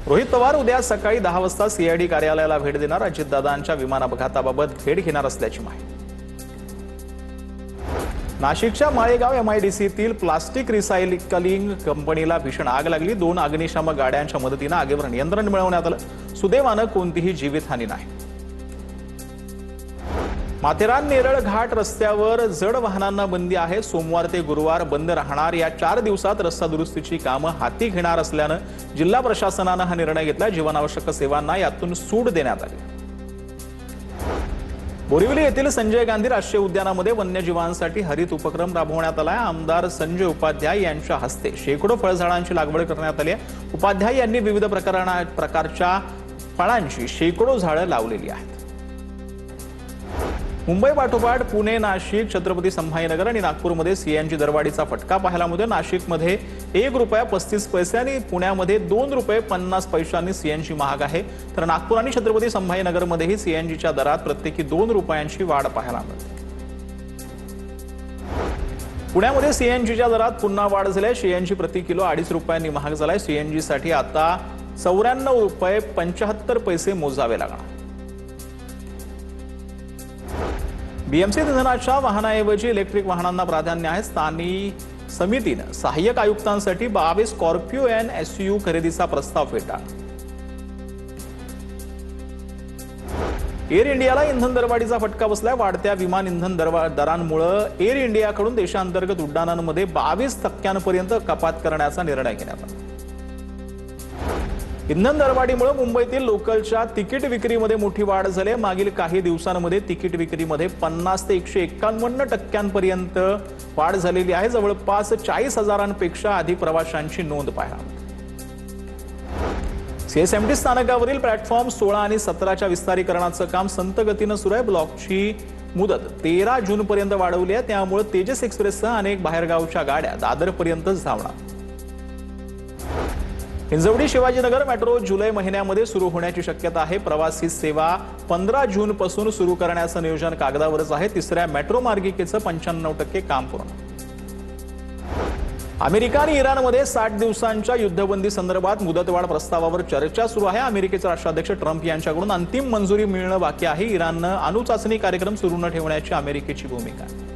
रोहित पवार उद्या सकाळी 10 वाजता सीआयडी कार्यालयाला भेट देणार. अजितदादांच्या विमान अपघाताबाबत भेट घेणार असल्याची माहिती. नाशिकच्या माळेगाव एमआयडीसीतील प्लास्टिक रिसायकलिंग कंपनीला भीषण आग लागली. 2 अग्निशामक गाड्यांच्या मदतीने आगीवर नियंत्रण मिळवण्यात आलं. सुदैवानं कोणतीही जीवितहानी नाही. माथेरान नेरळ घाट रस्त्यावर जड वाहनांना बंदी आहे. सोमवार ते गुरुवार बंद राहणार. या 4 दिवसात रस्ता दुरुस्तीची कामं हाती घेणार असल्यानं जिल्हा प्रशासनानं हा निर्णय घेतला. जीवनावश्यक सेवांना यातून सूट देण्यात आली. बोरिवली येथील संजय गांधी राष्ट्रीय उद्यानामध्ये वन्यजीवांसाठी हरित उपक्रम राबवण्यात आला. आमदार संजय उपाध्याय यांच्या हस्ते शेकडो फळझाडांची लागवड करण्यात आली आहे. उपाध्याय यांनी विविध प्रकारच्या फळांची शेकडो झाडं लावलेली आहेत. मुंबई पाठोपाठ पुणे, नाशिक, छत्रपती संभाजीनगर आणि नागपूरमध्ये सीएनजी दरवाढीचा फटका पाहायला मिळतो. नाशिकमध्ये ₹1.35 आणि पुण्यामध्ये ₹2.50 सीएनजी महाग आहे. तर नागपूर आणि छत्रपती संभाजीनगरमध्येही सीएनजीच्या दरात प्रत्येकी ₹2ची वाढ पाहायला मिळते. पुण्यामध्ये सीएनजीच्या दरात पुन्हा वाढ झाली आहे. सीएनजी प्रति किलो ₹2.5 महाग झालाय. सीएनजीसाठी आता ₹94.75 मोजावे लागणार. बीएमसी इंधनाच्या वाहनाऐवजी इलेक्ट्रिक वाहनांना प्राधान्य आहे. स्थानिक समितीनं सहाय्यक आयुक्तांसाठी 22 स्कॉर्पिओ एन एसयू खरेदीचा प्रस्ताव फेटाळला. एअर इंडियाला इंधन दरवाढीचा फटका बसलाय. वाढत्या विमान इंधन दरांमुळे एअर इंडियाकडून देशांतर्गत उड्डाणांमध्ये 22% कपात करण्याचा निर्णय घेण्यात आला. इंधन दरवाढीमुळे मुंबईतील लोकलच्या तिकीट विक्रीमध्ये मोठी वाढ झाली. मागील काही दिवसांमध्ये तिकीट विक्रीमध्ये 50 ते 151% वाढ झालेली आहे. जवळपास 40,000पेक्षा अधिक प्रवाशांची नोंद पाहायला मिळाली. सीएसएमटी स्थानकावरील प्लॅटफॉर्म 16 आणि 17च्या विस्तारीकरणाचं काम संत गतीनं सुरू आहे. ब्लॉकची मुदत 13 जूनपर्यंत वाढवली आहे. त्यामुळे तेजस एक्सप्रेससह अनेक बाहेरगावच्या गाड्या दादरपर्यंत धावणार. हिंजवडी शिवाजीनगर मेट्रो जुलै महिन्यामध्ये सुरू होण्याची शक्यता आहे. प्रवासी सेवा 15 जूनपासून सुरू करण्याचं नियोजन कागदावरच आहे. 3ऱ्या मेट्रो मार्गिकेचं 95% काम पूर्ण. अमेरिका आणि इराणमध्ये 60 दिवसांच्या युद्धबंदी संदर्भात मुदतवाढ प्रस्तावावर चर्चा सुरू आहे. अमेरिकेचे राष्ट्राध्यक्ष ट्रम्प यांच्याकडून अंतिम मंजुरी मिळणं बाकी आहे. इराणनं अणुचाचणी कार्यक्रम सुरू न ठेवण्याची अमेरिकेची भूमिका आहे.